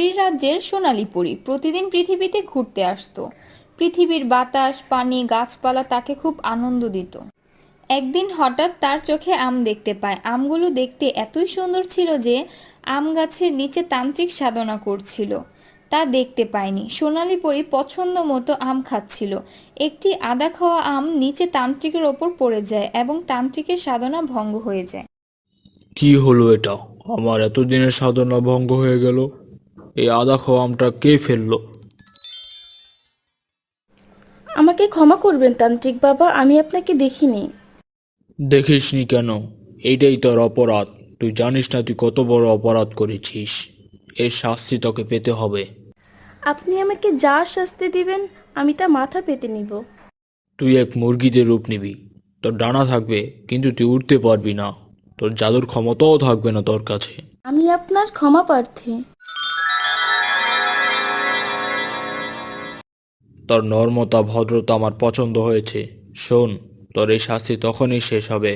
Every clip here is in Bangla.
পরীর রাজ্যের সোনালী পরী প্রতিদিন পৃথিবীতে ঘুরতে আসতো। পৃথিবীর বাতাস, পানি, গাছপালা তাকে খুব আনন্দ দিত। একদিন হঠাৎ তার চোখে আম দেখতে পায়। আমগুলো দেখতে এতই সুন্দর ছিল যে আম গাছের নিচে তান্ত্রিক সাধনা করছিল। তা দেখতে পায়নি। সোনালী পরী পছন্দ মতো আম খাচ্ছিল। একটি আদা খাওয়া আম নিচে তান্ত্রিকের ওপর পড়ে যায় এবং তান্ত্রিকের সাধনা ভঙ্গ হয়ে যায়। কি হলো এটা? আমার এতদিনের সাধনা ভঙ্গ হয়ে গেল। এই আদা খাওয়া আমটা কে ফেললো? আমাকে ক্ষমা করবেন তান্ত্রিক বাবা, আমি আপনাকে দেখিনি। দেখিসনি কেন? এইটাই তোর অপরাধ। তুই জানিস না তুই কত বড় অপরাধ করেছিস। এর শাস্তি তোকে পেতে হবে। আপনি আমাকে যা শাস্তি দিবেন আমি তা মাথা পেতে নিব। তুই এক মুরগিতে রূপ নিবি। তোর ডানা থাকবে, কিন্তু তুই উড়তে পারবি না। তোর জাদুর ক্ষমতাও থাকবে না তোর কাছে। আমি আপনার ক্ষমা প্রার্থী। তোর নর্মতা, ভদ্রতা আমার পছন্দ হয়েছে। শোন, তোর এই শাস্তি তখনই শেষ হবে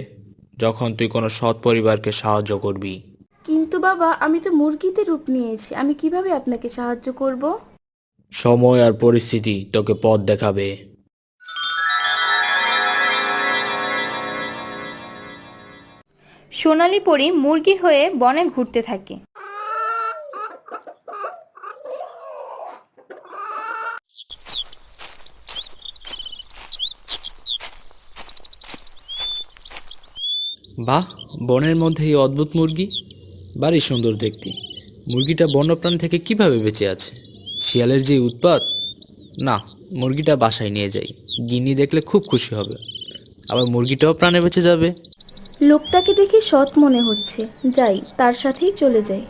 যখন তুই কোনো সৎ পরিবারকে সাহায্য করবি। কিন্তু বাবা, আমি তো মুরগিতে রূপ নিয়েছি, আমি কিভাবে আপনাকে সাহায্য করব? সময় আর পরিস্থিতি তোকে পথ দেখাবে। সোনালী পরী মুরগি হয়ে বনে ঘুরতে থাকে। বাহ, বনের মধ্যে এই অদ্ভুত মুরগি, ভারী সুন্দর দেখতে। মুরগিটা বন্যপ্রাণী থেকে কিভাবে বেঁচে আছে? শিয়ালের যে উৎপাত! না, মুরগিটা বাসায় নিয়ে যাই। গিন্নি দেখলে খুব খুশি হবে। আবার মুরগিটাও প্রাণে বেঁচে যাবে। লোকটাকে দেখে সৎ মনে হচ্ছে, যাই তার সাথেই চলে যাই।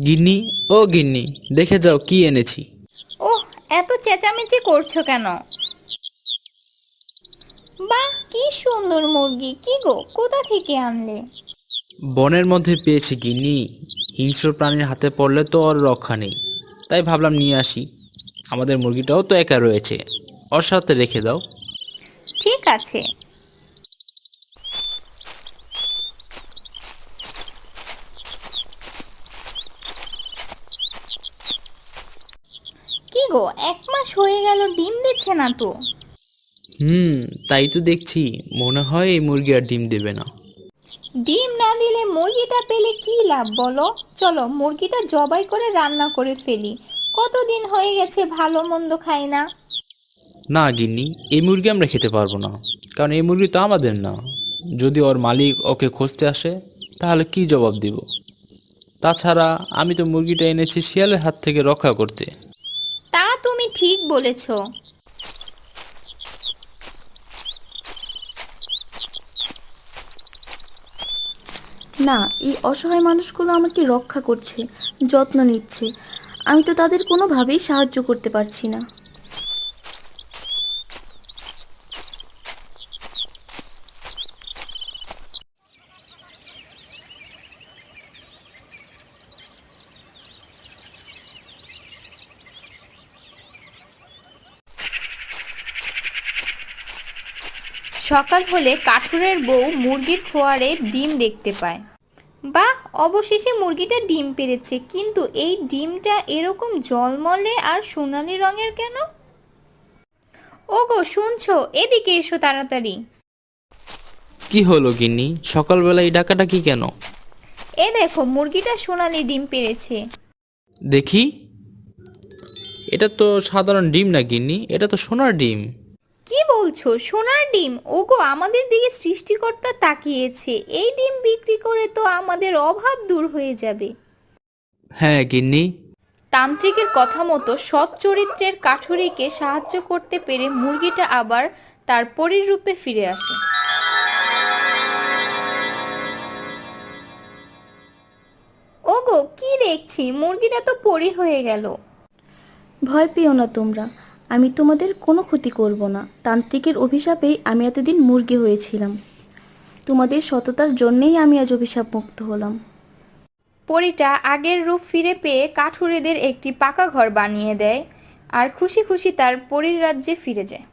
গিন্নি, ও গিন্নি, দেখে যাও কি এনেছি। ওহ, এত চেঁচামেচি করছো কেন? বাহ, কি সুন্দর মুরগি! কি গো, কোথা থেকে আনলে? বনের মধ্যে পেয়েছি গিন্নি। হিংস্র প্রাণীর হাতে পড়লে তো ওর রক্ষা নেই, তাই ভাবলাম নিয়ে আসি। আমাদের মুরগিটাও তো একা রয়েছে, ওর সাথে রেখে দাও। ঠিক আছে। কি গো, 1 মাস হয়ে গেল ডিম দিচ্ছে না তো? তাই তো দেখছি। মনে হয় এই মুরগি আর ডিম দেবে না। ডিম না দিলে মুরগিটা পেলে কি লাভ বলো? চলো মুরগিটা জবাই করে রান্না করে ফেলি। কতদিন হয়ে গেছে ভালো মন্দ খাই না। না গিন্নি, এই মুরগি আমরা খেতে পারবো না, কারণ এই মুরগি তো আমাদের না। যদি ওর মালিক ওকে খুঁজতে আসে, তাহলে কি জবাব দিব? তাছাড়া আমি তো মুরগিটা এনেছি শিয়ালের হাত থেকে রক্ষা করতে। তা তুমি ঠিক বলেছ। না, এই অসহায় মানুষগুলো আমাকে রক্ষা করছে, যত্ন নিচ্ছে। আমি তো তাদের কোনোভাবেই সাহায্য করতে পারছি না। সকাল হলে কাঠুরের বউ মুরগির খোয়ারে ডিম দেখতে পায়। বাহ, অবশেষে মুরগিটা ডিম পেড়েছে, কিন্তু এই ডিমটা এরকম ঝলমলে আর সোনালী রঙের কেন? ওগো, শুনছো? এদিকে এসো তাড়াতাড়ি। কি হলো গিন্নি, সকালবেলা এই ডাকাডাকি কেন? এ দেখো, মুরগিটা সোনালী ডিম পেড়েছে। দেখি, এটা তো সাধারণ ডিম না গিন্নি, এটা তো সোনার ডিম। কি বলছো? সোনার ডিম? ওগো, আমাদের দিকে সৃষ্টিকর্তা তাকিয়েছে। এই ডিম বিক্রি করে তো আমাদের অভাব দূর হয়ে যাবে। হ্যাঁ গিন্নি। তান্ত্রিকের কথা মতো সৎ চরিত্রের কাঠুরিকে সাহায্য করতে পেরে মুরগিটা আবার তার পরীর রূপে ফিরে আসে। ওগো, কি দেখছি? মুরগিটা তো পরী হয়ে গেল। ভয় পেও না তোমরা, আমি তোমাদের কোনো ক্ষতি করব না। তান্ত্রিকের অভিশাপেই আমি এতদিন মুরগি হয়েছিলাম। তোমাদের সততার জন্যেই আমি আজ অভিশাপ মুক্ত হলাম। পরীটা আগের রূপ ফিরে পেয়ে কাঠুরেদের একটি পাকা ঘর বানিয়ে দেয় আর খুশি খুশি তার পরীর রাজ্যে ফিরে যায়।